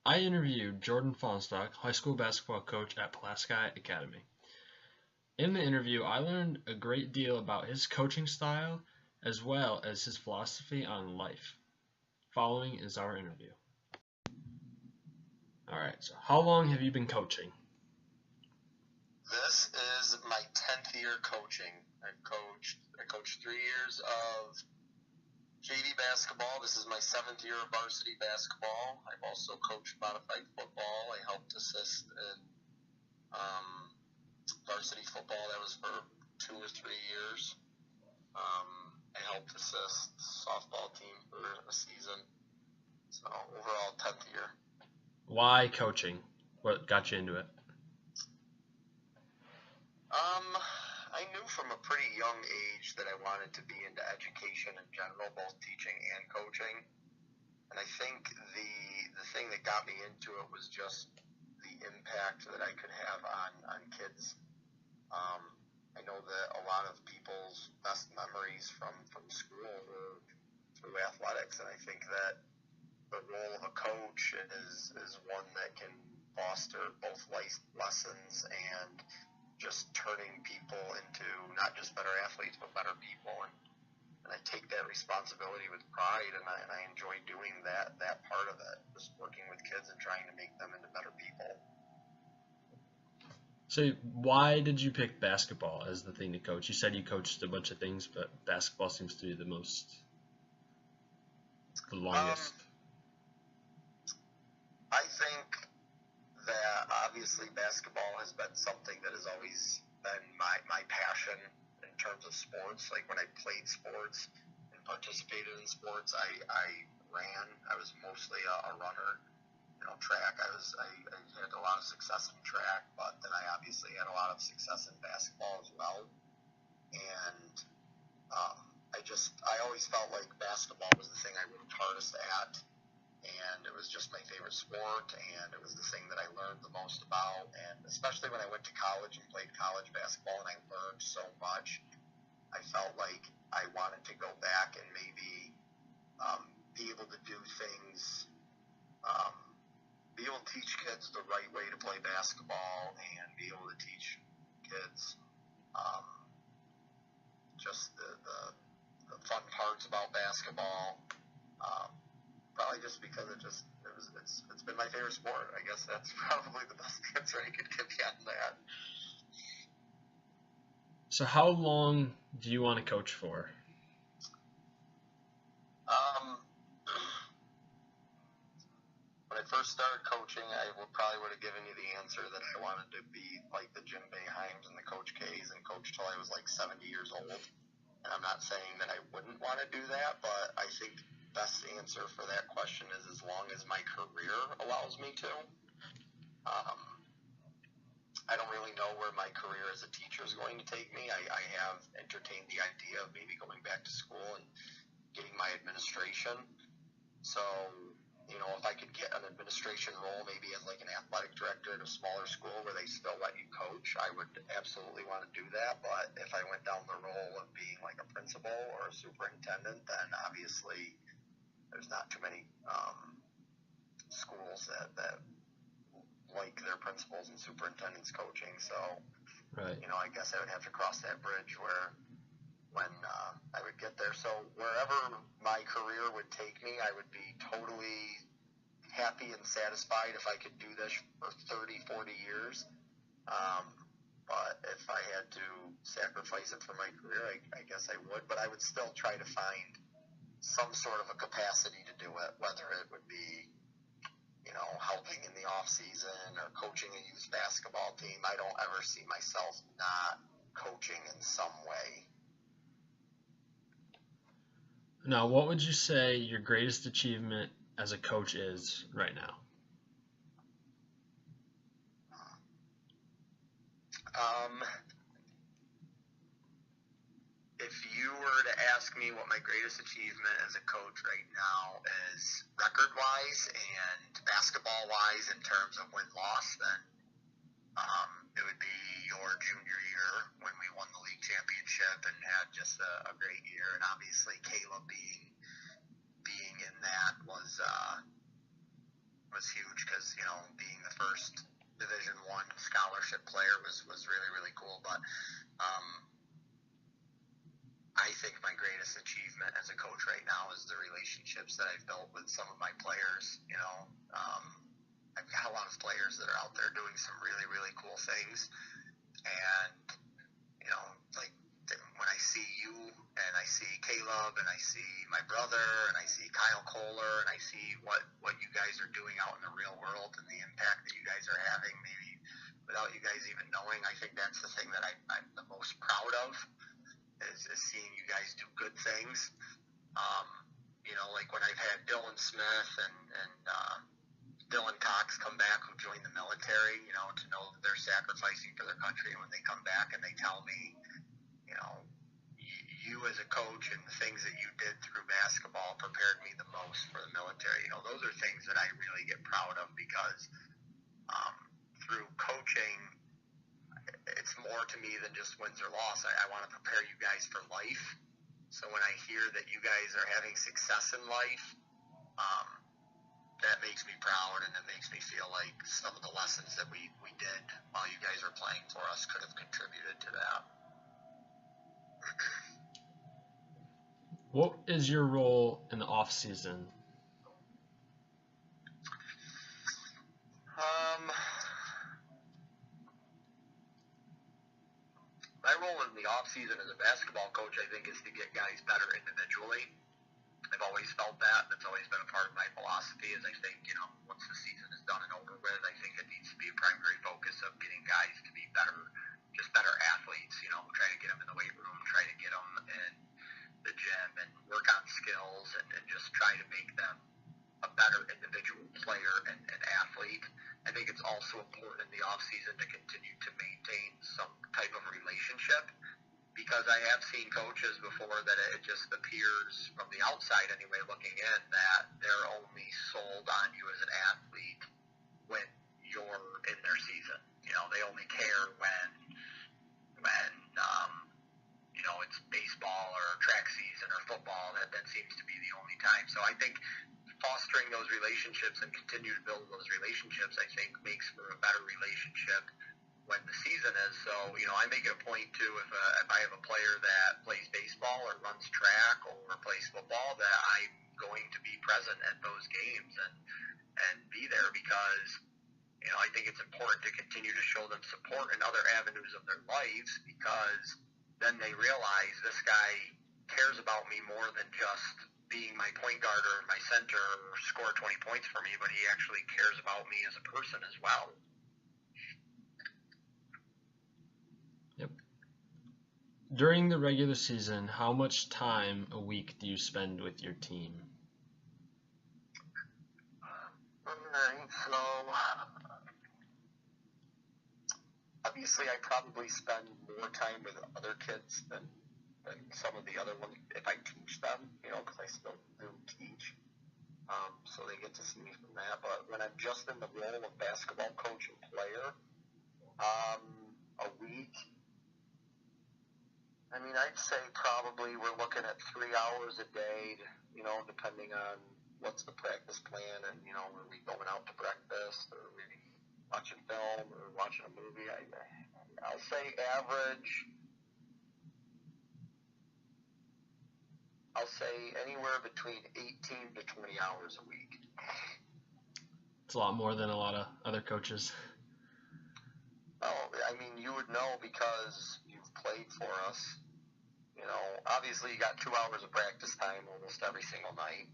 I interviewed Jordan Fonstock, high school basketball coach at Pulaski Academy. In the interview, I learned a great deal about his coaching style as well as his philosophy on life. Following is our interview. All right, so how long have you been coaching? This is my 10th year coaching. I coached 3 years of JV basketball. This is my 7th year of varsity basketball. I've also coached modified football. I helped assist in varsity football. That was for 2 or 3 years. I helped assist softball team for a season. So overall, 10th year. Why coaching? What got you into it? I knew from a pretty young age that I wanted to be into education in general, both teaching and coaching. And I think the thing that got me into it was just the impact that I could have on kids. I know that a lot of people's best memories from school were through athletics, and I think that the role of a coach is one that can foster both life lessons and just turning people into not just better athletes, but better people. And I take that responsibility with pride, and I enjoy doing that part of it, just working with kids and trying to make them into better people. So why did you pick basketball as the thing to coach? You said you coached a bunch of things, but basketball seems to be the longest. I think that obviously basketball has been something that has always been my passion in terms of sports. Like when I played sports and participated in sports, I ran. I was mostly a runner. Track. I had a lot of success in track, but then I obviously had a lot of success in basketball as well. And I always felt like basketball was the thing I worked hardest at. And it was just my favorite sport, and it was the thing that I learned the most about. And especially when I went to college and played college basketball, and I learned so much, I felt like I wanted to go back and maybe be able to do things, be able to teach kids the right way to play basketball, and be able to teach kids just the fun parts about basketball. Probably just because it's been my favorite sport. I guess that's probably the best answer I could give you on that. So how long do you want to coach for? When I first started coaching, I probably would have given you the answer that I wanted to be like the Jim Boeheims and the Coach K's and coach till I was like 70 years old. And I'm not saying that I wouldn't want to do that, but I think best answer for that question is as long as my career allows me to. I don't really know where my career as a teacher is going to take me. I have entertained the idea of maybe going back to school and getting my administration. So, if I could get an administration role, maybe as like an athletic director at a smaller school where they still let you coach, I would absolutely want to do that. But if I went down the role of being like a principal or a superintendent, then obviously there's not too many schools that like their principals and superintendents coaching. So, right. I guess I would have to cross that bridge when I would get there. So wherever my career would take me, I would be totally happy and satisfied if I could do this for 30, 40 years. But if I had to sacrifice it for my career, I guess I would. But I would still try to find some sort of a capacity to do it, whether it would be, helping in the off season or coaching a youth basketball team. I don't ever see myself not coaching in some way. Now, what would you say your greatest achievement as a coach is right now? If you were to ask me what my greatest achievement as a coach right now is record-wise and basketball-wise in terms of win-loss, then it would be your junior year when we won the league championship and had just a great year. And obviously Caleb being in that was huge because being the first Division I scholarship player was really, really cool. But I think my greatest achievement as a coach right now is the relationships that I've built with some of my players. I've got a lot of players that are out there doing some really, really cool things. And, like when I see you and I see Caleb and I see my brother and I see Kyle Kohler and I see what you guys are doing out in the real world and the impact that you guys are having, maybe without you guys even knowing, I think that's the thing that I'm the most proud of is seeing you guys do good things. Like when I've had Dylan Smith and Dylan Cox come back who joined the military, to know that they're sacrificing for their country. And when they come back and they tell me, you as a coach and the things that you did through basketball prepared me the most for the military. Those are things that I really get proud of because through coaching, it's more to me than just wins or loss. I want to prepare you guys for life. So when I hear that you guys are having success in life, that makes me proud, and it makes me feel like some of the lessons that we did while you guys were playing for us could have contributed to that. What is your role in the off season? My role in the off season as a basketball coach, I think, is to get guys better individually. I've always felt that. That's always been a part of my philosophy. Is I think, once the season is done and over with, I think it needs to be a primary focus of getting guys to be better, just better athletes. Try to get them in the weight room, try to get them in the gym and work on skills and just try to make them a better individual player and athlete. I think it's also important in the off season to continue to maintain some type of relationship, because I have seen coaches before that it just appears from the outside anyway, looking in, that they're only sold on you as an athlete when you're in their season. They only care when it's baseball or track season or football. That seems to be the only time. So I think fostering those relationships and continue to build those relationships, I think, makes for a better relationship when the season is. So, I make it a point to, if I have a player that plays baseball or runs track or plays football, that I'm going to be present at those games and be there, because, I think it's important to continue to show them support in other avenues of their lives, because then they realize this guy cares about me more than just being my point guard or my center or score 20 points for me, but he actually cares about me as a person as well. Yep. During the regular season, how much time a week do you spend with your team? Alright, so obviously I probably spend more time with other kids than some of the other ones if I teach them, because I still do teach. So they get to see me from that. But when I'm just in the role of basketball coach and player, a week, I'd say probably we're looking at 3 hours a day, depending on what's the practice plan and, are we going out to breakfast or are we watching film or watching a movie. I'll say average, anywhere between 18 to 20 hours a week. It's a lot more than a lot of other coaches. Well, you would know because you've played for us. Obviously you got 2 hours of practice time almost every single night.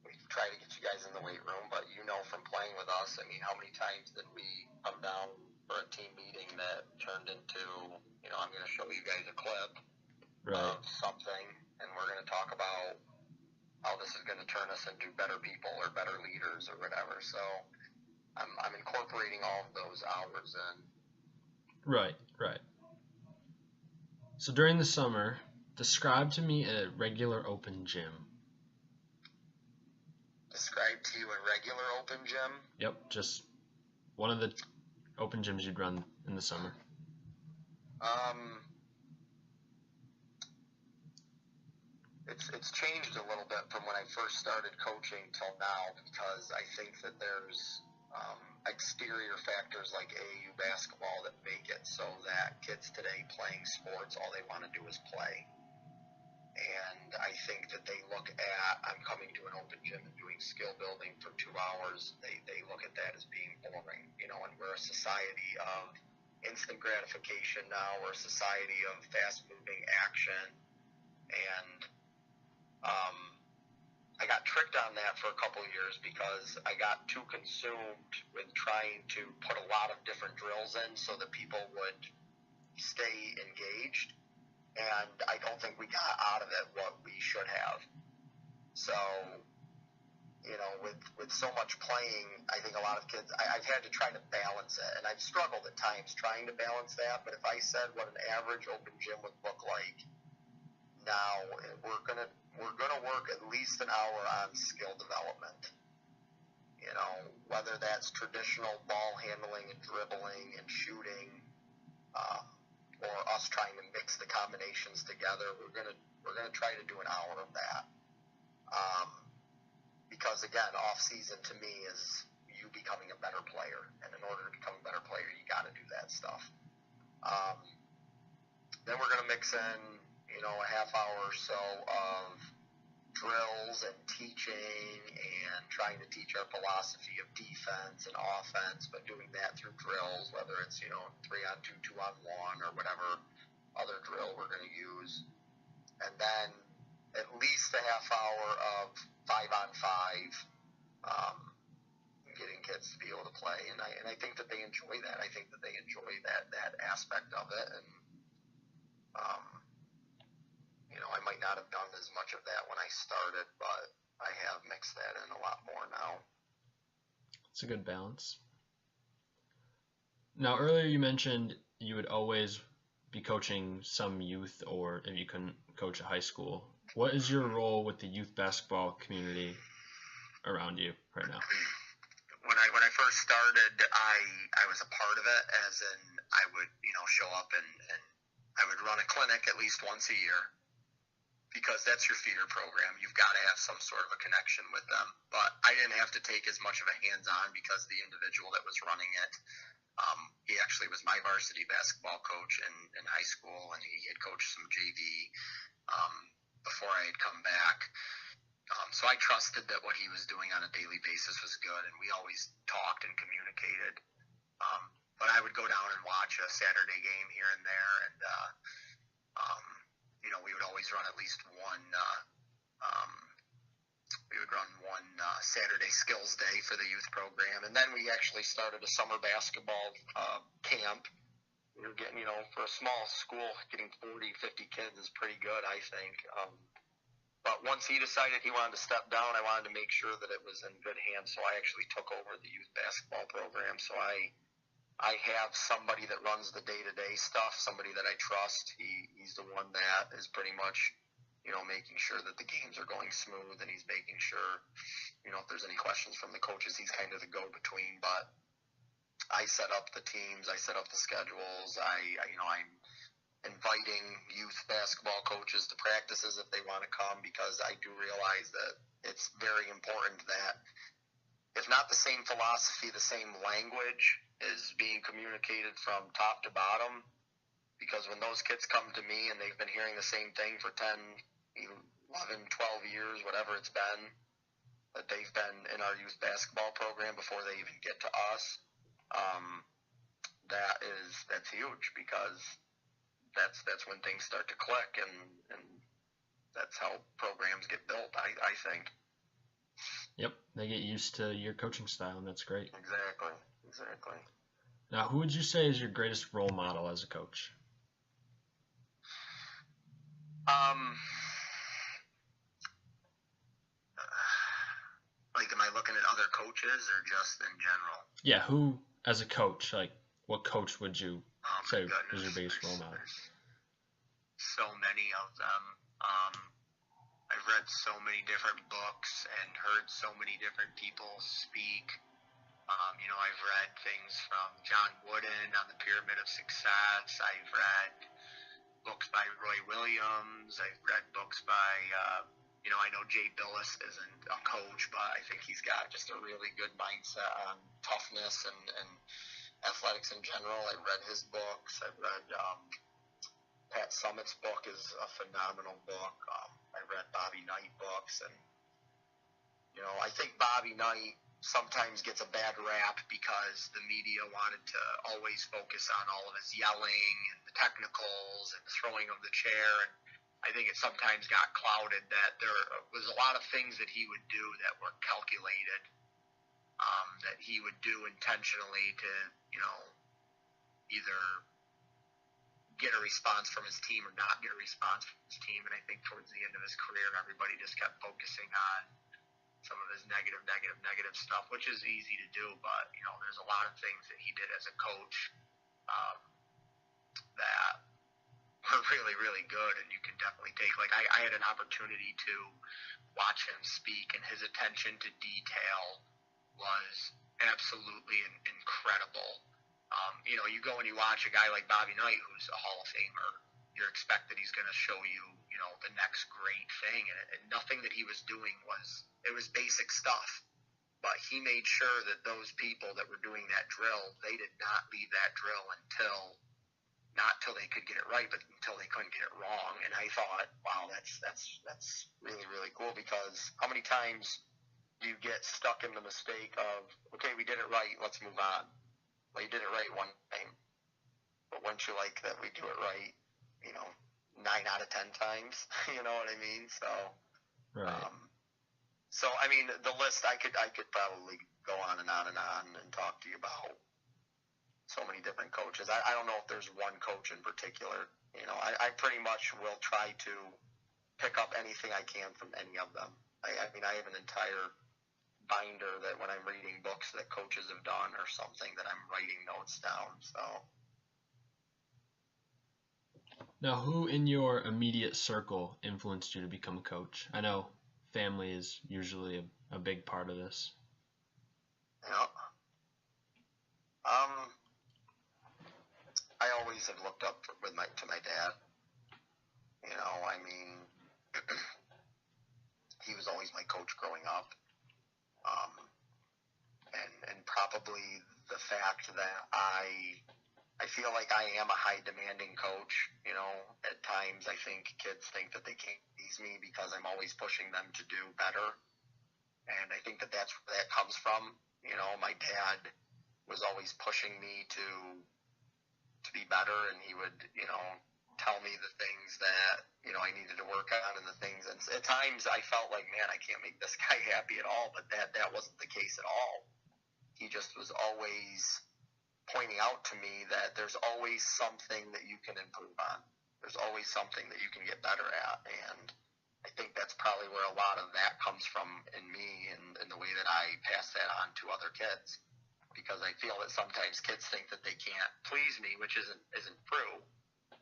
We try to get you guys in the weight room, but from playing with us, how many times did we come down for a team meeting that turned into, I'm going to show you guys a clip of something, and we're going to talk about how this is going to turn us into better people or better leaders or whatever. So I'm incorporating all of those hours in. Right. So during the summer, describe to me a regular open gym. Describe to you a regular open gym? Yep, just one of the open gyms you'd run in the summer. It's changed a little bit from when I first started coaching till now, because I think that there's exterior factors like AAU basketball that make it so that kids today playing sports, all they want to do is play. And I think that they look at, I'm coming to an open gym and doing skill building for 2 hours, they look at that as being boring, and we're a society of instant gratification now. We're a society of fast-moving action. And I got tricked on that for a couple of years because I got too consumed with trying to put a lot of different drills in so that people would stay engaged. And I don't think we got out of it what we should have. So, with so much playing, I think a lot of kids, I've had to try to balance it. And I've struggled at times trying to balance that. But if I said what an average open gym would look like, now we're gonna work at least an hour on skill development. Whether that's traditional ball handling and dribbling and shooting, or us trying to mix the combinations together. We're gonna try to do an hour of that. Because again, off season to me is you becoming a better player, and in order to become a better player, you got to do that stuff. Then we're gonna mix in, a half hour or so of drills and teaching and trying to teach our philosophy of defense and offense, but doing that through drills, whether it's 3-on-2, 2-on-1, or whatever other drill we're going to use. And then at least a half hour of 5-on-5, getting kids to be able to play, and I think that they enjoy that. I think that they enjoy that aspect of it, and I might not have done as much of that when I started, but I have mixed that in a lot more now. It's a good balance. Now, earlier you mentioned you would always be coaching some youth, or if you couldn't, coach a high school. What is your role with the youth basketball community around you right now? When I first started, I was a part of it, as in I would show up and I would run a clinic at least once a year, because that's your feeder program. You've got to have some sort of a connection with them. But I didn't have to take as much of a hands-on because the individual that was running it, he actually was my varsity basketball coach in high school, and he had coached some JV before I had come back. So I trusted that what he was doing on a daily basis was good, and we always talked and communicated. But I would go down and watch a Saturday game here and there, and we would always run at least one. We would run one Saturday skills day for the youth program, and then we actually started a summer basketball camp. We were getting, for a small school, getting 40, 50 kids is pretty good, I think. But once he decided he wanted to step down, I wanted to make sure that it was in good hands, so I actually took over the youth basketball program. So I have somebody that runs the day-to-day stuff, somebody that I trust. He's the one that is pretty much, making sure that the games are going smooth, and he's making sure, if there's any questions from the coaches, he's kind of the go-between. But I set up the teams, I set up the schedules. I'm inviting youth basketball coaches to practices if they want to come, because I do realize that it's very important that, if not the same philosophy, the same language is being communicated from top to bottom. Because when those kids come to me and they've been hearing the same thing for 10, 11, 12 years, whatever it's been, that they've been in our youth basketball program before they even get to us, that's huge, because that's when things start to click, and that's how programs get built, I think. Yep, they get used to your coaching style, and that's great. Exactly. Now, who would you say is your greatest role model as a coach? Like, am I looking at other coaches or just in general? Yeah, who, as a coach, like, what coach would you say was your biggest role model? So many of them. I've read so many different books and heard so many different people speak. I've read things from John Wooden on the Pyramid of Success. I've read books by Roy Williams. I've read books by, I know Jay Billis isn't a coach, but I think he's got just a really good mindset on toughness and athletics in general. I read his books. I read Pat Summitt's book is a phenomenal book. I read Bobby Knight books, and I think Bobby Knight sometimes gets a bad rap because the media wanted to always focus on all of his yelling and the technicals and the throwing of the chair, and I think it sometimes got clouded that there was a lot of things that he would do that were calculated, that he would do intentionally to, either get a response from his team or not get a response from his team. And I think towards the end of his career, everybody just kept focusing on some of his negative stuff, which is easy to do, but, there's a lot of things that he did as a coach that were really, really good, and you can definitely take, like, I had an opportunity to watch him speak, and his attention to detail was absolutely incredible. You go and you watch a guy like Bobby Knight, who's a Hall of Famer, you're expected he's going to show you, the next great thing, and nothing that he was doing it was basic stuff. But he made sure that those people that were doing that drill, they did not leave that drill not till they could get it right, but until they couldn't get it wrong. And I thought, wow, that's really, really cool, because how many times do you get stuck in the mistake of, okay, we did it right, let's move on. Well, you did it right one time, but once you like that we do it right, 9 out of 10 times, you know what I mean? So, Right. I mean, the list, I could probably go on and on and talk to you about so many different coaches. I don't know if there's one coach in particular. I pretty much will try to pick up anything I can from any of them. I mean, I have an entire binder that when I'm reading books that coaches have done or something, that I'm writing notes down. So. Now, who in your immediate circle influenced you to become a coach? I know family is usually a big part of this. Yeah. I always have looked up to my dad. I mean, he was always my coach growing up. And probably the fact that I feel like I am a high demanding coach. At times I think kids think that they can't please me because I'm always pushing them to do better. And I think that that's where that comes from. My dad was always pushing me to be better, and he would, tell me the things that, I needed to work on, and the things, and at times I felt like, man, I can't make this guy happy at all, but that wasn't the case at all. He just was always pointing out to me that there's always something that you can improve on. There's always something that you can get better at, and I think that's probably where a lot of that comes from in me, and the way that I pass that on to other kids, because I feel that sometimes kids think that they can't please me, which isn't true.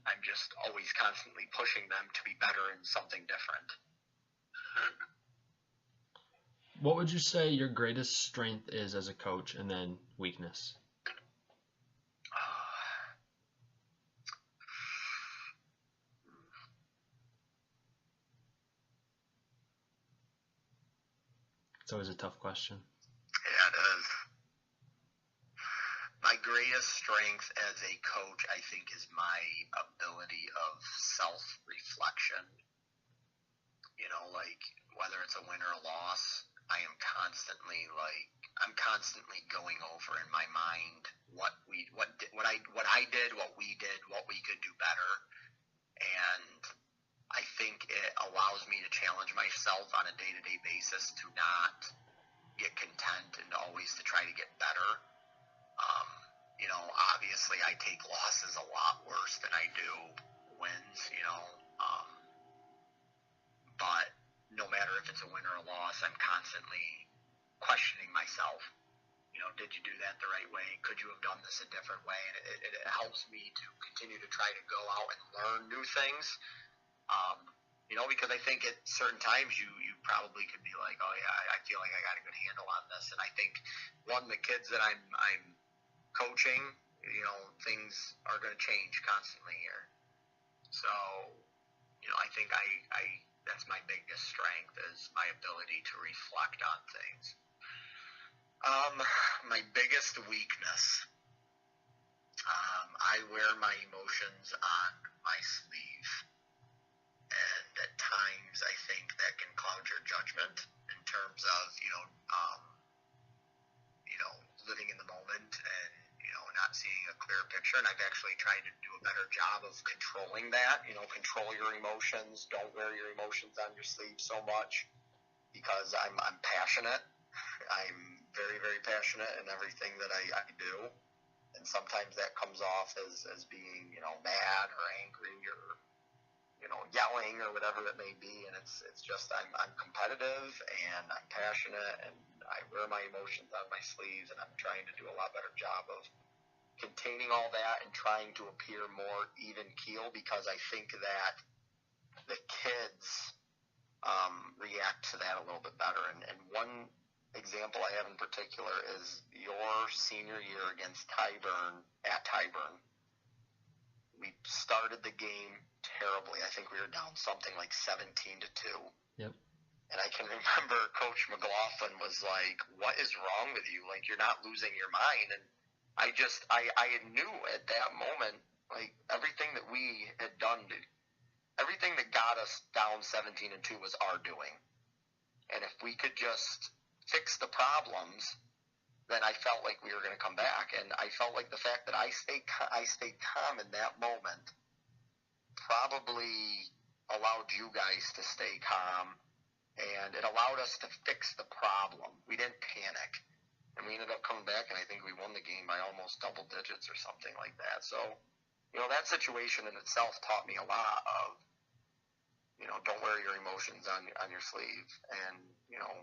I'm just always constantly pushing them to be better in something different. What would you say your greatest strength is as a coach, and then weakness? It's always a tough question. Yeah, it is. My greatest strength as a coach, I think, is my ability of self-reflection. Like, whether it's a win or a loss, I'm constantly going over in my mind what I did, what we did, what we could do better. And I think it allows me to challenge myself on a day-to-day basis to not get content and always to try to get better. Obviously I take losses a lot worse than I do wins, but no matter if it's a win or a loss, I'm constantly questioning myself. Did you do that the right way? Could you have done this a different way? And it helps me to continue to try to go out and learn new things. Because I think at certain times you probably could be like, oh yeah, I feel like I got a good handle on this. And I think the kids that I'm coaching, things are going to change constantly here. So, I think I that's my biggest strength, is my ability to reflect on things. My biggest weakness, I wear my emotions on my sleeve, and at times I think that can cloud your judgment in terms of living in the moment and not seeing a clear picture. And I've actually tried to do a better job of controlling that. Control your emotions. Don't wear your emotions on your sleeve so much, because I'm passionate. I'm very, very passionate in everything that I do. And sometimes that comes off as being, mad or angry or, yelling or whatever it may be. And it's just, I'm competitive and I'm passionate, and I wear my emotions on my sleeves, and I'm trying to do a lot better job of containing all that and trying to appear more even keel, because I think that the kids react to that a little bit better. And one example I have in particular is your senior year against Tyburn at Tyburn. We started the game terribly. I think we were down something like 17-2. Yep. And I can remember Coach McLaughlin was like, "What is wrong with you? Like, you're not losing your mind." And I knew at that moment, like, everything that we had done, everything that got us down 17-2 was our doing. And if we could just fix the problems, then I felt like we were going to come back. And I felt like the fact that I stayed calm in that moment probably allowed you guys to stay calm, and it allowed us to fix the problem. We didn't panic. And we ended up coming back, and I think we won the game by almost double digits or something like that. So, that situation in itself taught me a lot of, don't wear your emotions on your sleeve, and,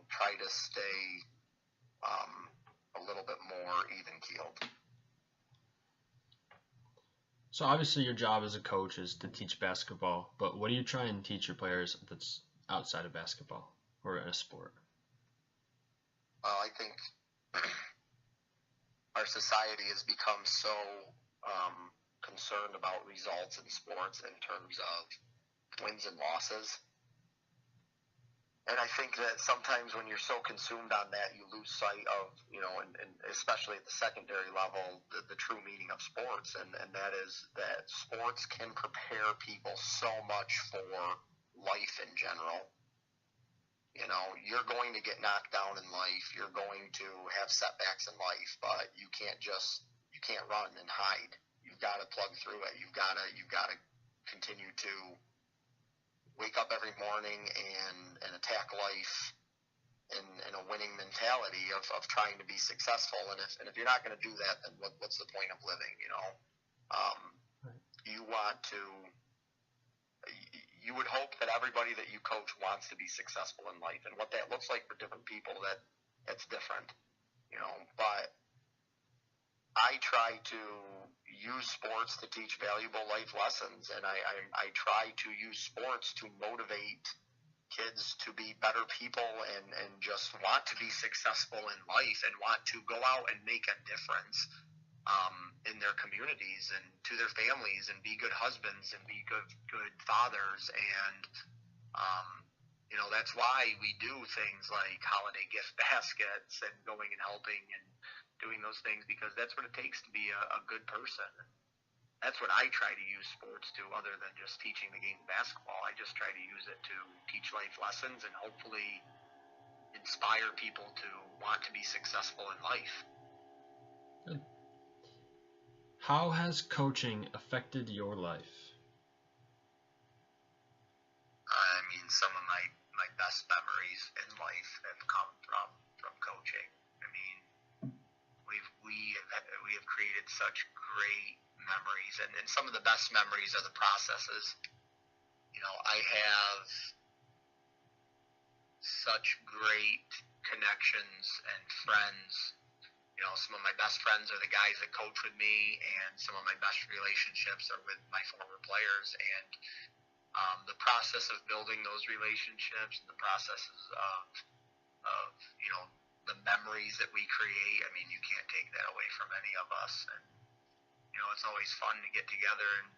try to stay a little bit more even-keeled. So obviously your job as a coach is to teach basketball, but what do you try and teach your players that's outside of basketball or in a sport? I think our society has become so concerned about results in sports in terms of wins and losses. And I think that sometimes when you're so consumed on that, you lose sight of, and especially at the secondary level, the true meaning of sports. And that is that sports can prepare people so much for life in general. You're going to get knocked down in life. You're going to have setbacks in life, but you can't run and hide. You've got to plug through it. You've got to continue to wake up every morning and attack life in a winning mentality of trying to be successful. And if you're not going to do that, then what's the point of living? You would hope that everybody that you coach wants to be successful in life, and what that looks like for different people, that's different. But I try to use sports to teach valuable life lessons, and I try to use sports to motivate kids to be better people and just want to be successful in life and want to go out and make a difference in their communities and to their families, and be good husbands and be good fathers. And that's why we do things like holiday gift baskets and going and helping and doing those things, because that's what it takes to be a good person. That's what I try to use sports to, other than just teaching the game of basketball. I just try to use it to teach life lessons and hopefully inspire people to want to be successful in life. Good. How has coaching affected your life? I mean, some of my best memories in life have come from coaching. I mean, we have created such great memories, and some of the best memories are the processes. I have such great connections and friends. Some of my best friends are the guys that coach with me, and some of my best relationships are with my former players. And the process of building those relationships, and the processes of the memories that we create, I mean, you can't take that away from any of us. And it's always fun to get together and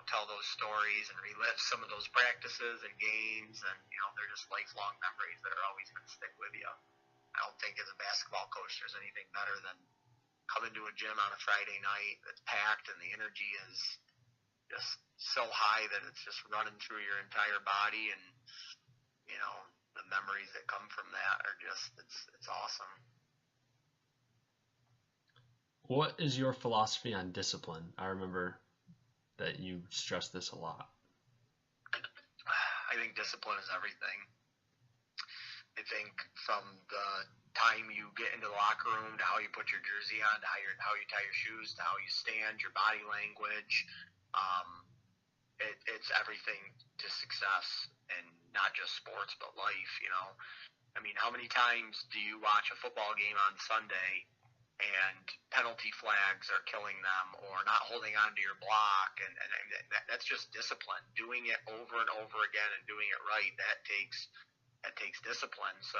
tell those stories and relive some of those practices and games, and they're just lifelong memories that are always going to stick with you. I don't think as a basketball coach there's anything better than coming to a gym on a Friday night that's packed and the energy is just so high that it's just running through your entire body, and the memories that come from that are just it's awesome. What is your philosophy on discipline? I remember that you stress this a lot. I think discipline is everything. I think from the time you get into the locker room to how you put your jersey on, to how you tie your shoes, to how you stand, your body language, it's everything to success, and not just sports but life. I mean, how many times do you watch a football game on Sunday and penalty flags are killing them, or not holding onto your block, and that's just discipline. Doing it over and over again and doing it right, that takes discipline. So,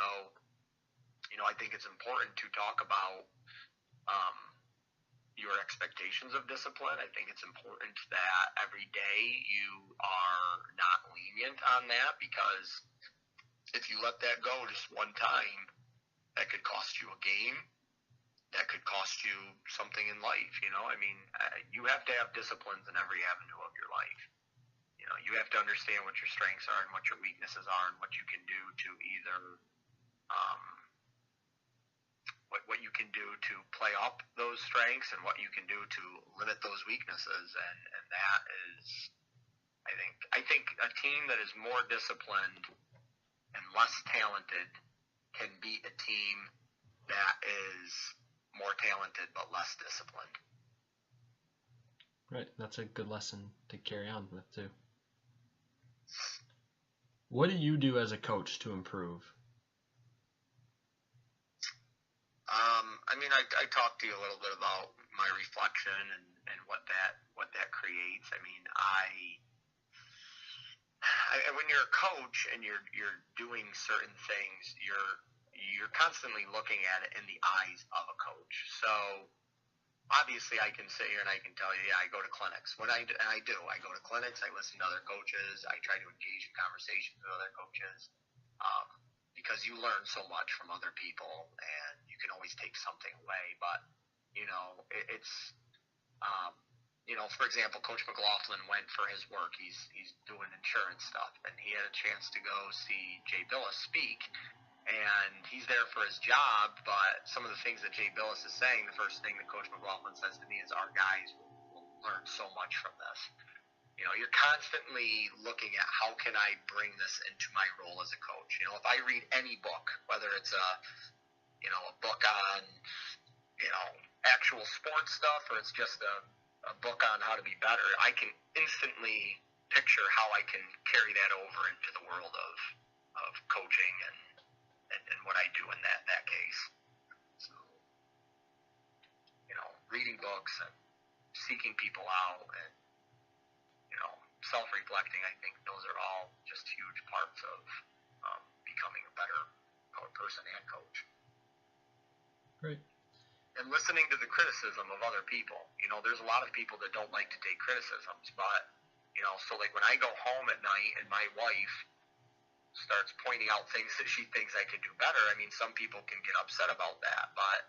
I think it's important to talk about your expectations of discipline. I think it's important that every day you are not lenient on that, because if you let that go just one time, that could cost you a game. That could cost you something in life. I mean, you have to have disciplines in every avenue of your life. You have to understand what your strengths are and what your weaknesses are, and what you can do to either what you can do to play up those strengths, and what you can do to limit those weaknesses. And that is, I think a team that is more disciplined and less talented can beat a team that is more talented but less disciplined. Right, that's a good lesson to carry on with too. What do you do as a coach to improve? I mean, I talked to you a little bit about my reflection and what that creates. I mean, when you're a coach and you're doing certain things, you're constantly looking at it in the eyes of a coach. So obviously I can sit here and I can tell you, yeah, I go to clinics. I go to clinics, I listen to other coaches, I try to engage in conversations with other coaches, because you learn so much from other people, and you can always take something away. But, for example, Coach McLaughlin went for his work. He's doing insurance stuff, and he had a chance to go see Jay Billis speak. And he's there for his job, but some of the things that Jay Billis is saying, the first thing that Coach McLaughlin says to me is, our guys will learn so much from this. You're constantly looking at, how can I bring this into my role as a coach? If I read any book, whether it's a book on, actual sports stuff, or it's just a book on how to be better, I can instantly picture how I can carry that over into the world of coaching and what I do in that case. So, reading books and seeking people out and, self-reflecting, I think those are all just huge parts of becoming a better person and coach. Great. And listening to the criticism of other people. There's a lot of people that don't like to take criticisms, but, so like when I go home at night and my wife starts pointing out things that she thinks I could do better, I mean, some people can get upset about that, but,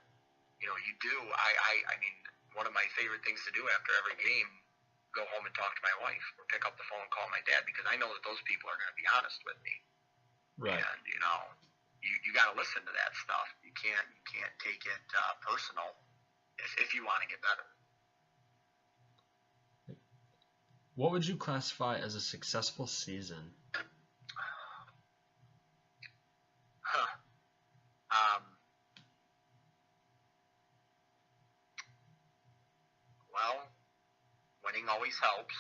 you do. I mean, one of my favorite things to do after every game, go home and talk to my wife, or pick up the phone and call my dad, because I know that those people are going to be honest with me. Right. And, you got to listen to that stuff. You can't take it personal if you want to get better. What would you classify as a successful season? Well, winning always helps,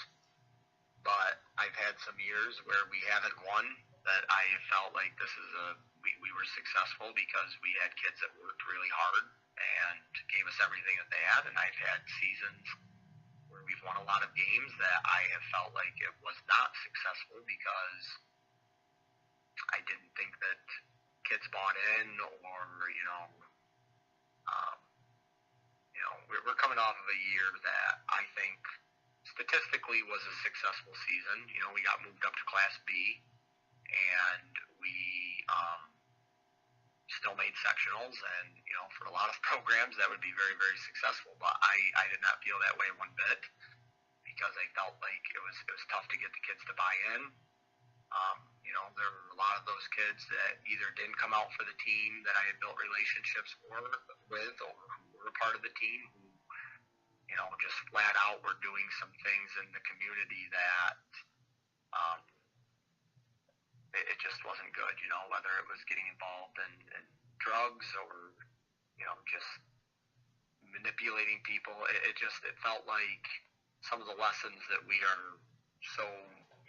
but I've had some years where we haven't won that I felt like we were successful because we had kids that worked really hard and gave us everything that they had. And I've had seasons where we've won a lot of games that I have felt like it was not successful because I didn't think that kids bought in, or we're coming off of a year that I think statistically was a successful season. You know, we got moved up to Class B, and we still made sectionals, and you know, for a lot of programs that would be very, very successful. But I did not feel that way one bit, because I felt like it was tough to get the kids to buy in. You know, there were a lot of those kids that either didn't come out for the team that I had built relationships with, or who were a part of the team, who, you know, just flat out were doing some things in the community that it just wasn't good, you know, whether it was getting involved in drugs or, you know, just manipulating people. It felt like some of the lessons that we are so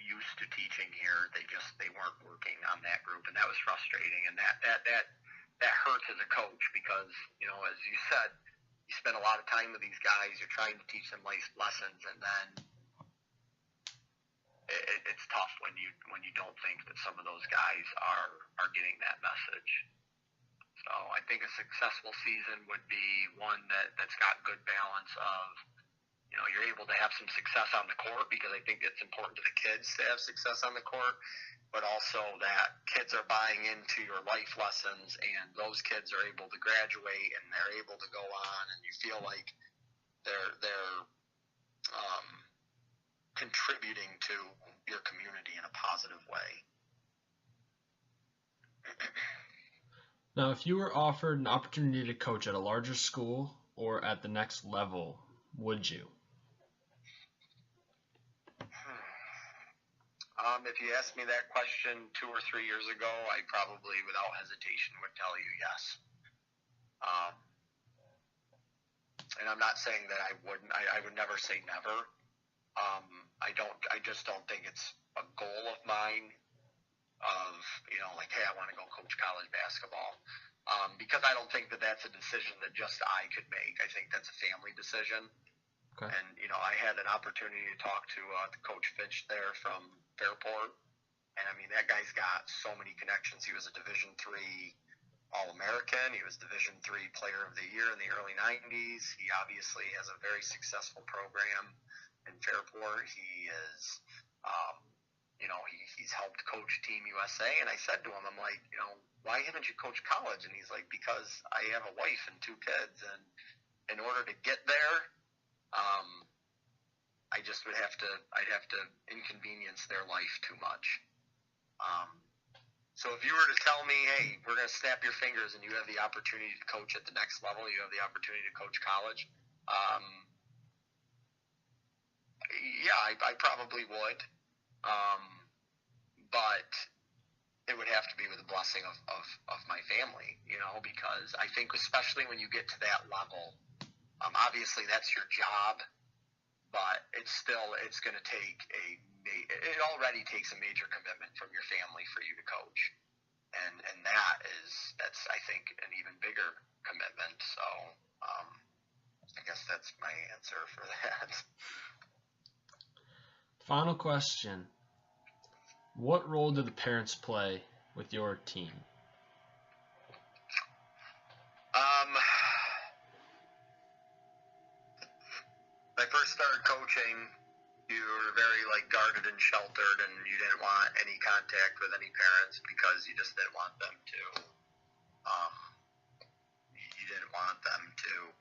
used to teaching here, they weren't working on that group, and that was frustrating, and that hurts as a coach, because, you know, as you said, you spend a lot of time with these guys, you're trying to teach them life lessons, and then it's tough when you don't think that some of those guys are getting that message. So I think a successful season would be one that's got good balance of, you know, you're able to have some success on the court, because I think it's important to the kids to have success on the court, but also that kids are buying into your life lessons, and those kids are able to graduate, and they're able to go on, and you feel like they're contributing to your community in a positive way. Now, if you were offered an opportunity to coach at a larger school or at the next level, would you? If you asked me that question 2 or 3 years ago, I probably, without hesitation, would tell you yes. And I'm not saying that I wouldn't. I would never say never. I just don't think it's a goal of mine of, you know, like, hey, I want to go coach college basketball. Because I don't think that that's a decision that just I could make. I think that's a family decision. Okay. And, you know, I had an opportunity to talk to Coach Finch there from Fairport. And, I mean, that guy's got so many connections. He was a Division III All-American. He was Division III Player of the Year in the early 90s. He obviously has a very successful program in Fairport. He is, you know, he's helped coach Team USA. And I said to him, I'm like, you know, why haven't you coached college? And he's like, because I have a wife and 2 kids. And in order to get there, I'd have to inconvenience their life too much. So if you were to tell me, hey, we're going to snap your fingers and you have the opportunity to coach at the next level, you have the opportunity to coach college, yeah, I probably would. But it would have to be with the blessing of my family, you know, because I think especially when you get to that level, obviously that's your job, but it's going to take it already takes a major commitment from your family for you to coach. And that's I think an even bigger commitment. So I guess that's my answer for that. Final question. What role do the parents play with your team? When I first started coaching, you were very guarded and sheltered, and you didn't want any contact with any parents because you just didn't want them to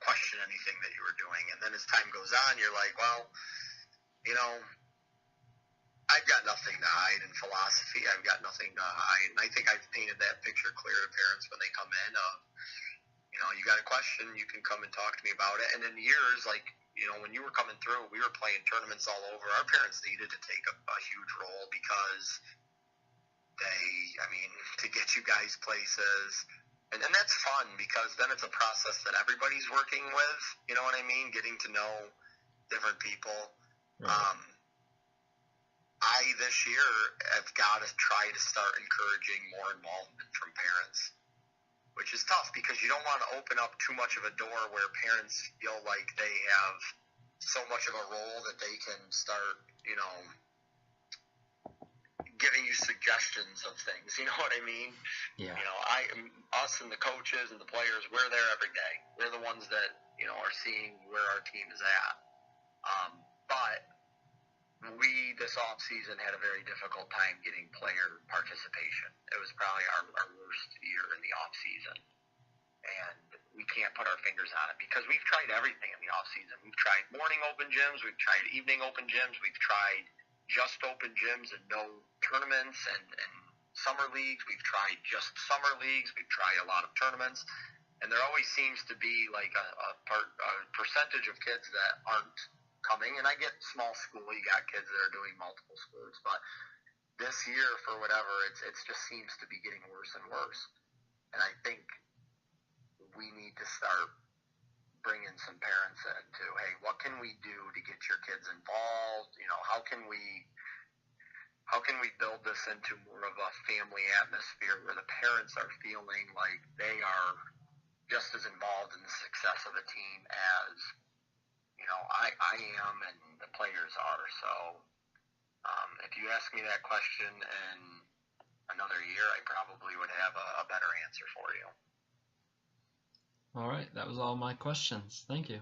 question anything that you were doing. And then as time goes on, you're like, well, you know, I've got nothing to hide in philosophy. I've got nothing to hide. And I think I've painted that picture clear to parents when they come in of, you know, you got a question, you can come and talk to me about it. And in years, you know, when you were coming through, we were playing tournaments all over. Our parents needed to take a huge role because to get you guys places. And that's fun because then it's a process that everybody's working with. You know what I mean? Getting to know different people. Right. This year have got to try to start encouraging more involvement from parents, which is tough because you don't want to open up too much of a door where parents feel like they have so much of a role that they can start, you know, giving you suggestions of things. You know what I mean? Yeah. You know, us and the coaches and the players, we're there every day. We're the ones that, you know, are seeing where our team is at. But we this off season had a very difficult time getting player participation. It was probably our worst year in the off season, and we can't put our fingers on it because we've tried everything in the off season. We've tried morning open gyms, we've tried evening open gyms, we've tried just open gyms and no tournaments and summer leagues. We've tried just summer leagues. We've tried a lot of tournaments, and there always seems to be like a percentage of kids that aren't coming. And I get small school, you got kids that are doing multiple sports, but this year, for whatever, it just seems to be getting worse and worse. And I think we need to start bringing some parents in to, hey, what can we do to get your kids involved? You know, how can we build this into more of a family atmosphere where the parents are feeling like they are just as involved in the success of a team as, you know, I am and the players are. So if you ask me that question in another year, I probably would have a better answer for you. All right, that was all my questions. Thank you.